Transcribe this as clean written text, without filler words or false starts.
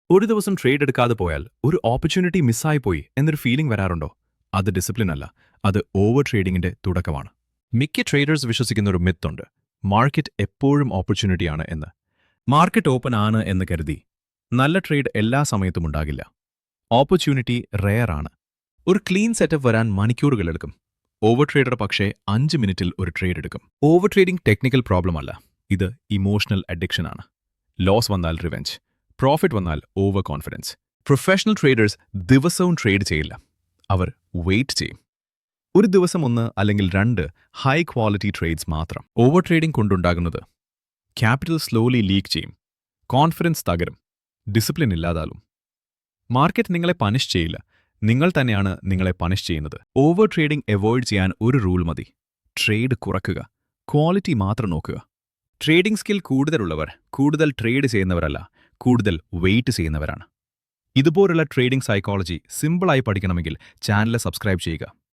ഒരു ദിവസം ട്രേഡ് എടുക്കാതെ പോയാൽ ഒരു ഓപ്പർച്യൂണിറ്റി മിസ്സായി പോയി എന്നൊരു ഫീലിംഗ് വരാറുണ്ടോ? അത് ഡിസിപ്ലിൻ അല്ല, അത് ഓവർ ട്രേഡിംഗിന്റെ തുടക്കമാണ്. മിക്ക ട്രേഡേഴ്സ് വിശ്വസിക്കുന്ന ഒരു മിത്തുണ്ട്, മാർക്കറ്റ് എപ്പോഴും ഓപ്പർച്യൂണിറ്റിയാണ് എന്ന്. മാർക്കറ്റ് ഓപ്പൺ ആണ് എന്ന് കരുതി നല്ല ട്രേഡ് എല്ലാ സമയത്തും ഉണ്ടാകില്ല. ഓപ്പർച്യൂണിറ്റി റെയർ ആണ്. ഒരു ക്ലീൻ സെറ്റപ്പ് വരാൻ മണിക്കൂറുകളെടുക്കും. ഓവർ ട്രേഡർ പക്ഷേ 5 മിനിറ്റിൽ ഒരു ട്രേഡ് എടുക്കും. ഓവർ ട്രേഡിംഗ് ടെക്നിക്കൽ പ്രോബ്ലം അല്ല, ഇത് ഇമോഷണൽ അഡിക്ഷൻ ആണ്. ലോസ് വന്നാൽ റിവെഞ്ച്, പ്രോഫിറ്റ് വന്നാൽ ഓവർ കോൺഫിഡൻസ്. പ്രൊഫഷണൽ ട്രേഡേഴ്സ് ദിവസവും ട്രേഡ് ചെയ്യില്ല, അവർ വെയിറ്റ് ചെയ്യും. ഒരു ദിവസം 1 അല്ലെങ്കിൽ 2 ഹൈ ക്വാളിറ്റി ട്രേഡ്സ് മാത്രം. ഓവർ ട്രേഡിംഗ് കൊണ്ടുണ്ടാകുന്നത് ക്യാപിറ്റൽ സ്ലോലി ലീക്ക് ചെയ്യും, കോൺഫിഡൻസ് തകരും, ഡിസിപ്ലിൻ ഇല്ലാതാലും. മാർക്കറ്റ് നിങ്ങളെ പണിഷ് ചെയ്യില്ല, നിങ്ങൾ തന്നെയാണ് നിങ്ങളെ പണിഷ് ചെയ്യുന്നത്. ഓവർ ട്രേഡിംഗ് അവോയ്ഡ് ചെയ്യാൻ ഒരു റൂൾ മതി: ട്രേഡ് കുറയ്ക്കുക, ക്വാളിറ്റി മാത്രം നോക്കുക. ട്രേഡിംഗ് സ്കിൽ കൂടുതലുള്ളവർ കൂടുതൽ ട്രേഡ് ചെയ്യുന്നവരല്ല, കൂടുതൽ വെയിറ്റ് ചെയ്യുന്നവരാണ്. ഇതുപോലുള്ള ട്രേഡിംഗ് സൈക്കോളജി സിമ്പിളായി പഠിക്കണമെങ്കിൽ ചാനൽ സബ്സ്ക്രൈബ് ചെയ്യുക.